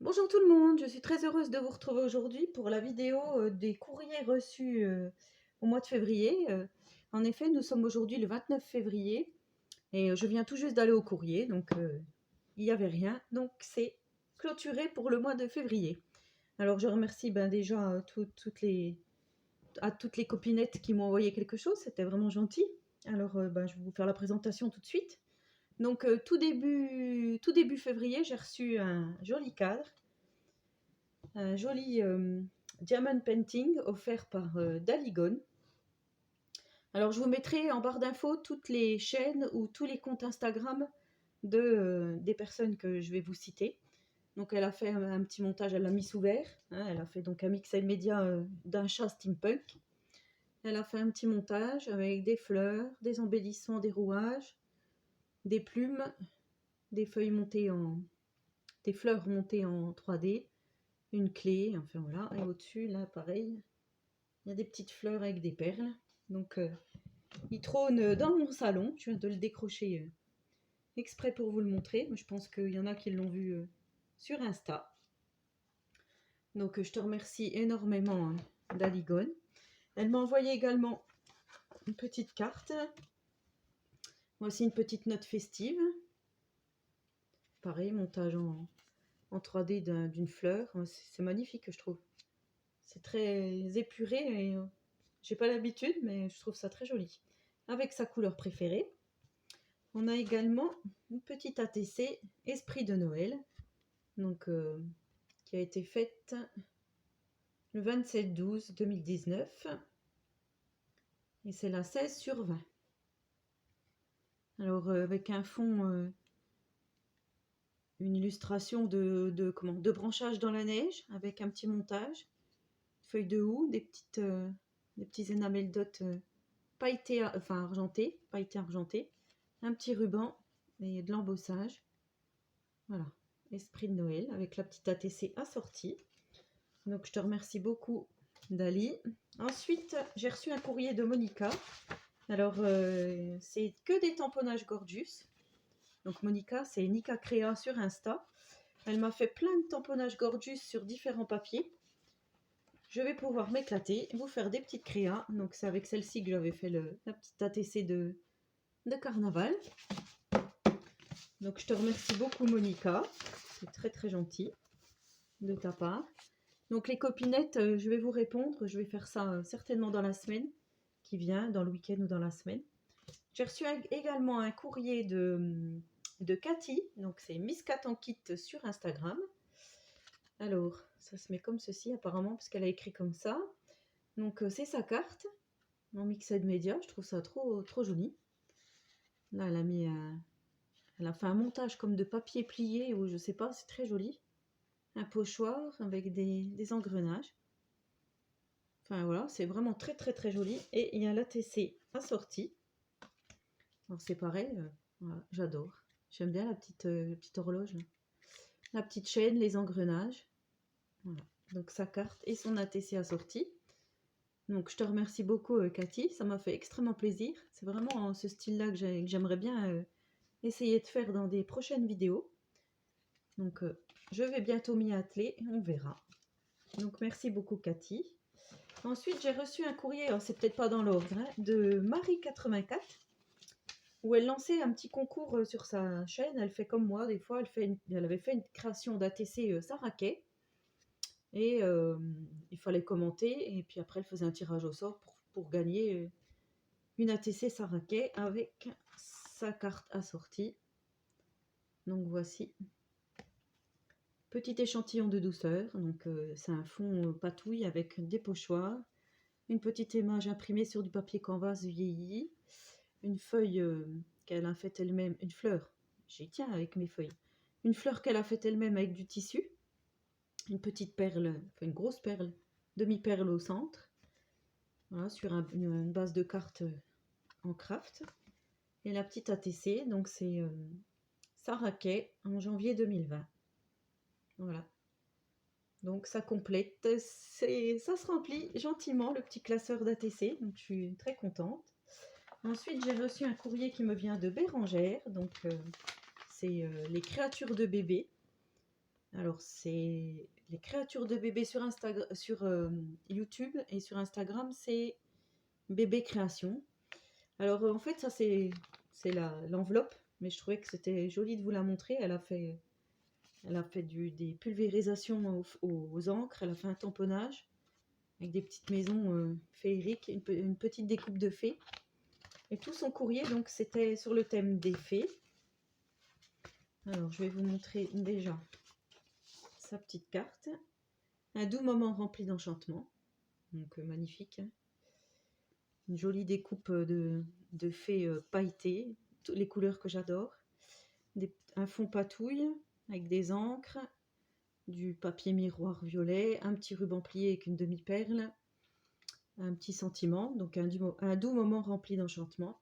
Bonjour tout le monde, je suis très heureuse de vous retrouver aujourd'hui pour la vidéo des courriers reçus au mois de février. En effet, nous sommes aujourd'hui le 29 février et je viens tout juste d'aller au courrier, donc il n'y avait rien. Donc c'est clôturé pour le mois de février. Alors je remercie déjà toutes les copinettes qui m'ont envoyé quelque chose, c'était vraiment gentil. Alors je vais vous faire la présentation tout de suite. Donc tout début février, j'ai reçu un joli cadre. Un joli diamond painting offert par Daligon. Alors je vous mettrai en barre d'infos toutes les chaînes ou tous les comptes Instagram des personnes que je vais vous citer. Donc elle a fait un petit montage, elle l'a mis sous verre, hein, elle a fait donc un mix média d'un chat steampunk. Elle a fait un petit montage avec des fleurs, des embellissements, des rouages, des plumes, des feuilles montées des fleurs montées en 3D, une clé, enfin voilà, et au-dessus là pareil, il y a des petites fleurs avec des perles. Donc il trône dans mon salon, je viens de le décrocher exprès pour vous le montrer, mais je pense qu'il y en a qui l'ont vu sur Insta. Donc je te remercie énormément Daligon. Elle m'a envoyé également une petite carte. Voici une petite note festive. Pareil, montage en 3D d'une fleur. C'est magnifique, je trouve. C'est très épuré et j'ai pas l'habitude, mais je trouve ça très joli. Avec sa couleur préférée. On a également une petite ATC Esprit de Noël, donc qui a été faite le 27/12/2019 et c'est la 16/20. Alors avec un fond, une illustration de branchage dans la neige avec un petit montage, feuilles de houx, des petits enamel dots pailletés, enfin argentés, pailletés argentés, un petit ruban et de l'embossage. Voilà, Esprit de Noël avec la petite ATC assortie. Donc je te remercie beaucoup Dali. Ensuite, j'ai reçu un courrier de Monica. Alors c'est que des tamponnages Gorgeous. Donc Monica, c'est Nika Créa sur Insta. Elle m'a fait plein de tamponnages Gorgeous sur différents papiers. Je vais pouvoir m'éclater, vous faire des petites créas. Donc c'est avec celle-ci que j'avais fait la petite ATC de carnaval. Donc je te remercie beaucoup Monica. C'est très très gentil de ta part. Donc les copinettes, je vais vous répondre. Je vais faire ça certainement dans la semaine qui vient, dans le week-end ou dans la semaine. J'ai reçu également un courrier de Cathy. Donc c'est Miss Cat en Kit sur Instagram. Alors, ça se met comme ceci apparemment, parce qu'elle a écrit comme ça. Donc c'est sa carte en mixed media. Je trouve ça trop, trop joli. Là, elle a fait un montage comme de papier plié, ou je sais pas, c'est très joli. Un pochoir avec des engrenages. Enfin voilà, c'est vraiment très très très joli. Et il y a l'ATC assorti. Alors c'est pareil, voilà, j'adore. J'aime bien la petite horloge. Là. La petite chaîne, les engrenages. Voilà. Donc sa carte et son ATC assorti. Donc je te remercie beaucoup Cathy, ça m'a fait extrêmement plaisir. C'est vraiment ce style-là que j'aimerais bien essayer de faire dans des prochaines vidéos. Donc je vais bientôt m'y atteler, on verra. Donc merci beaucoup Cathy. Ensuite j'ai reçu un courrier, c'est peut-être pas dans l'ordre, hein, de Marie84, où elle lançait un petit concours sur sa chaîne. Elle fait comme moi, des fois elle avait fait une création d'ATC Saraquet. Et il fallait commenter, et puis après elle faisait un tirage au sort pour gagner une ATC Saraquet avec sa carte assortie. Donc voici. Petit échantillon de douceur, donc c'est un fond patouille avec des pochoirs, une petite image imprimée sur du papier canvas vieilli, une feuille qu'elle a faite elle-même, une fleur, j'y tiens avec mes feuilles, une fleur qu'elle a faite elle-même avec du tissu, une petite perle, enfin une grosse perle, demi-perle au centre, voilà, sur une base de cartes en craft, et la petite ATC, donc c'est Saraquet en janvier 2020. Voilà. Donc ça complète, ça se remplit gentiment le petit classeur d'ATC, donc je suis très contente. Ensuite j'ai reçu un courrier qui me vient de Bérangère, donc c'est les créatures de bébé. Alors, c'est les créatures de bébés sur Instagram, sur YouTube et sur Instagram, c'est Bébé Création. Alors, en fait, ça, c'est l'enveloppe, mais je trouvais que c'était joli de vous la montrer. Elle a fait des pulvérisations aux encres, elle a fait un tamponnage avec des petites maisons féeriques, une petite découpe de fées. Et tout son courrier, donc, c'était sur le thème des fées. Alors, je vais vous montrer déjà sa petite carte. Un doux moment rempli d'enchantement. Donc, magnifique. Hein. Une jolie découpe de fées pailletées, toutes les couleurs que j'adore. Un fond patouille avec des encres, du papier miroir violet, un petit ruban plié avec une demi-perle, un petit sentiment, donc un doux moment rempli d'enchantement,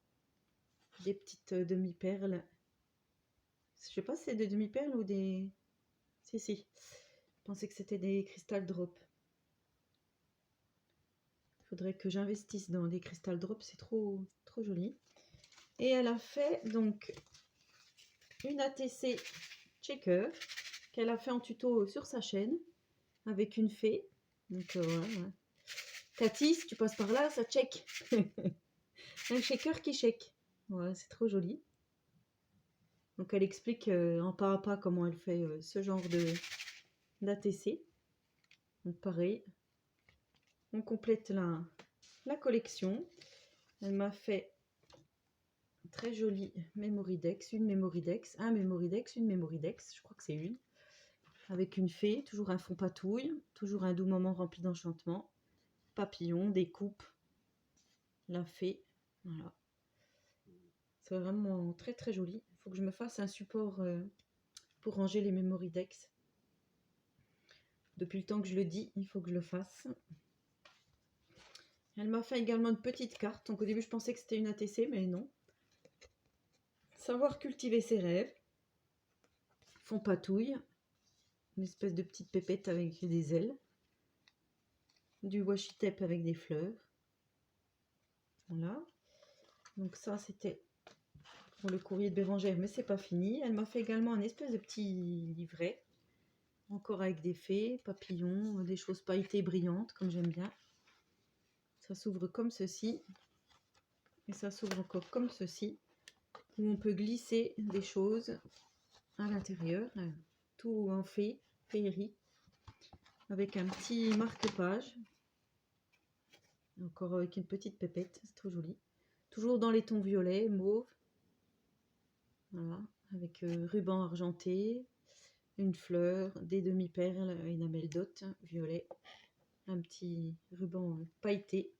des petites demi-perles. Je sais pas si c'est des demi-perles ou des... Si, si. Je pensais que c'était des crystal drops. Il faudrait que j'investisse dans les crystal drops, c'est trop joli. Et elle a fait donc une ATC checker qu'elle a fait en tuto sur sa chaîne avec une fée. Donc voilà. Cathy, si tu passes par là, ça check. Un shaker qui shake. Voilà, c'est trop joli. Donc elle explique en pas à pas comment elle fait ce genre d'ATC. Donc pareil, on complète la collection. Elle m'a fait un très joli Memory Dex, une Memory Dex, un Memory Dex, une Memory Dex, je crois que c'est une. Avec une fée, toujours un fond patouille, toujours un doux moment rempli d'enchantement. Papillon, des coupes, la fée, voilà. C'est vraiment très très joli. Il faut que je me fasse un support pour ranger les Memory Dex. Depuis le temps que je le dis, il faut que je le fasse. Elle m'a fait également une petite carte. Donc au début, je pensais que c'était une ATC, mais non. Savoir cultiver ses rêves. Fond patouille. Une espèce de petite pépette avec des ailes. Du washi tape avec des fleurs. Voilà. Donc ça, c'était pour le courrier de Bérangère, mais c'est pas fini. Elle m'a fait également un espèce de petit livret. Encore avec des fées, papillons, des choses pailletées brillantes, comme j'aime bien. Ça s'ouvre comme ceci. Et ça s'ouvre encore comme ceci. Où on peut glisser des choses à l'intérieur. Tout en féerie. Avec un petit marque-page. Encore avec une petite pépette. C'est trop joli. Toujours dans les tons violets, mauve. Voilà. Avec ruban argenté. Une fleur, des demi-perles, une améldot violet. Un petit ruban pailleté.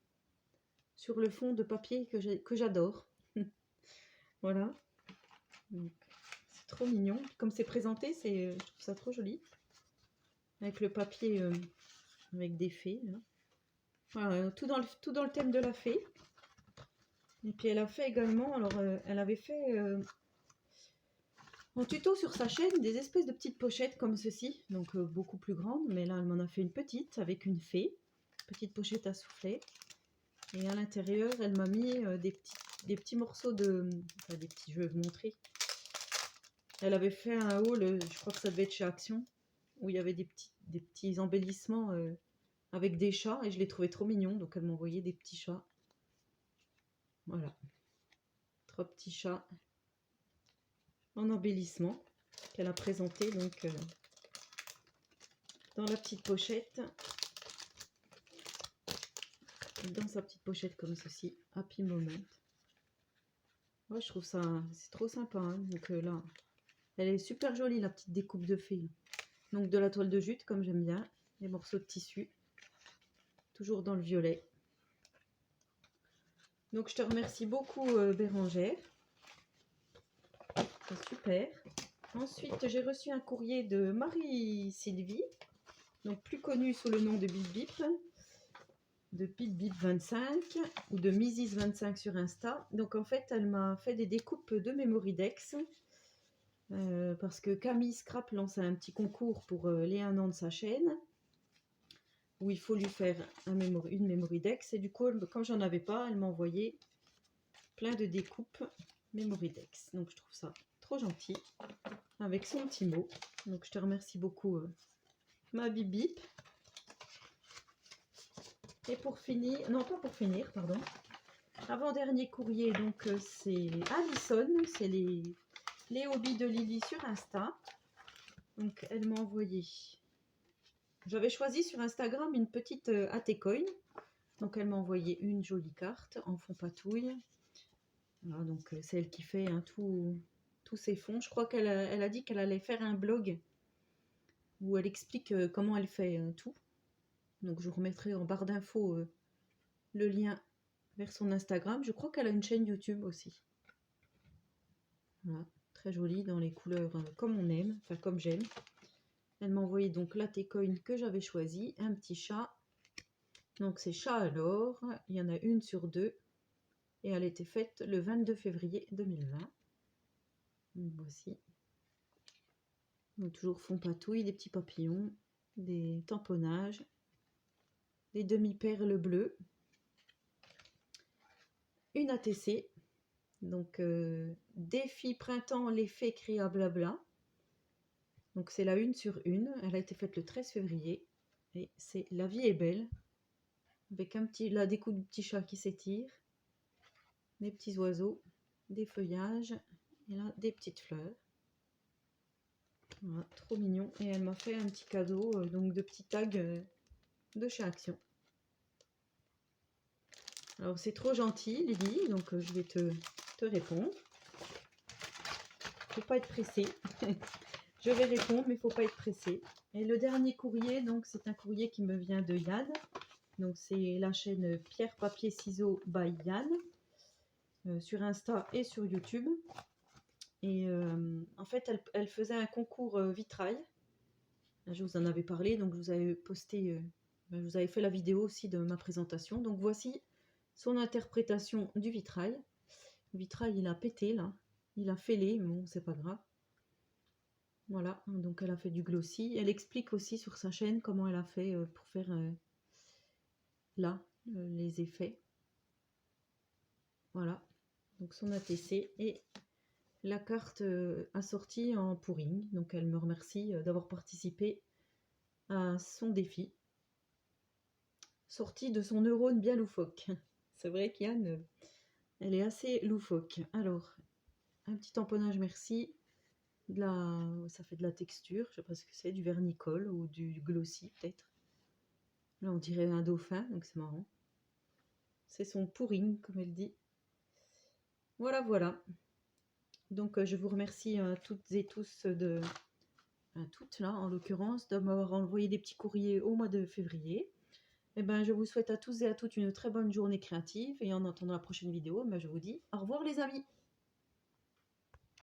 Sur le fond de papier que j'adore. Voilà. C'est trop mignon. Comme c'est présenté, je trouve ça trop joli. Avec le papier avec des fées. Là. Voilà, tout dans le thème de la fée. Et puis elle a fait également, alors elle avait fait en tuto sur sa chaîne des espèces de petites pochettes comme ceci. Donc beaucoup plus grandes, mais là elle m'en a fait une petite avec une fée. Petite pochette à souffler. Et à l'intérieur, elle m'a mis des petits morceaux de... Enfin, des petits, je vais vous montrer. Elle avait fait un haul, je crois que ça devait être chez Action, où il y avait des petits embellissements avec des chats, et je les trouvais trop mignons, donc elle m'a envoyé des petits chats. Voilà. 3 petits chats en embellissement qu'elle a présenté donc dans la petite pochette. Dans sa petite pochette comme ceci, Happy Moment. Ouais, je trouve ça, c'est trop sympa. Hein. Donc là, elle est super jolie la petite découpe de fée. Donc de la toile de jute comme j'aime bien, les morceaux de tissu, toujours dans le violet. Donc je te remercie beaucoup Bérangère, c'est super. Ensuite j'ai reçu un courrier de Marie-Sylvie, donc plus connue sous le nom de Bip Bip. De PipBip25 ou de Misis25 sur Insta. Donc en fait, elle m'a fait des découpes de Memory Dex parce que Camille Scrap lance un petit concours pour les 1 an de sa chaîne où il faut lui faire une Memory Dex. Et du coup, comme j'en avais pas, elle m'a envoyé plein de découpes Memory Dex. Donc je trouve ça trop gentil, avec son petit mot. Donc je te remercie beaucoup, ma Bip. Et pour finir, non pas pour finir, pardon, avant-dernier courrier, donc c'est Alison, c'est les hobbies de Lily sur Insta. Donc elle m'a envoyé, j'avais choisi sur Instagram une petite Atecoin. Donc elle m'a envoyé une jolie carte en fond patouille. Voilà, donc c'est elle qui fait hein, tous ses fonds. Je crois qu'elle a dit qu'elle allait faire un blog où elle explique comment elle fait tout. Donc je vous remettrai en barre d'infos le lien vers son Instagram. Je crois qu'elle a une chaîne YouTube aussi. Voilà, très jolie dans les couleurs comme on aime, enfin comme j'aime. Elle m'a envoyé donc la T-Coin que j'avais choisi, un petit chat. Donc c'est chat alors, il y en a une sur deux. Et elle a été faite le 22 février 2020. Donc voici. Donc toujours fond patouille, des petits papillons, des tamponnages, des demi-perles bleues, une ATC. Donc défi printemps, l'effet créa blabla. Donc c'est la une sur une. Elle a été faite le 13 février. Et c'est La vie est belle. Avec un petit, là, des coups de petits chats qui s'étirent. Des petits oiseaux. Des feuillages. Et là, des petites fleurs. Voilà, trop mignon. Et elle m'a fait un petit cadeau, donc de petits tags de chez Action. Alors c'est trop gentil Lily, donc je vais te répondre. Faut pas être pressé. Je vais répondre, mais faut pas être pressé. Et le dernier courrier, donc c'est un courrier qui me vient de Yann. Donc c'est la chaîne Pierre Papier Ciseaux by Yann sur Insta et sur YouTube. Et en fait, elle faisait un concours vitrail. Je vous en avais parlé, donc je vous avais posté, je vous avais fait la vidéo aussi de ma présentation. Donc voici son interprétation du vitrail. Le vitrail, il a pété là, il a fêlé, mais bon, c'est pas grave. Voilà, donc elle a fait du glossy. Elle explique aussi sur sa chaîne comment elle a fait pour faire là les effets. Voilà, donc son ATC et la carte assortie en pouring. Donc elle me remercie d'avoir participé à son défi. Sortie de son neurone bien loufoque. C'est vrai qu'Yann, elle est assez loufoque. Alors, un petit tamponnage merci. Ça fait de la texture, je sais pas ce que c'est, du vernicole ou du glossy peut-être. Là on dirait un dauphin, donc c'est marrant. C'est son pouring, comme elle dit. Voilà, voilà. Donc je vous remercie toutes et tous toutes là en l'occurrence, de m'avoir envoyé des petits courriers au mois de février. Et ben je vous souhaite à tous et à toutes une très bonne journée créative et en attendant la prochaine vidéo, je vous dis au revoir les amis.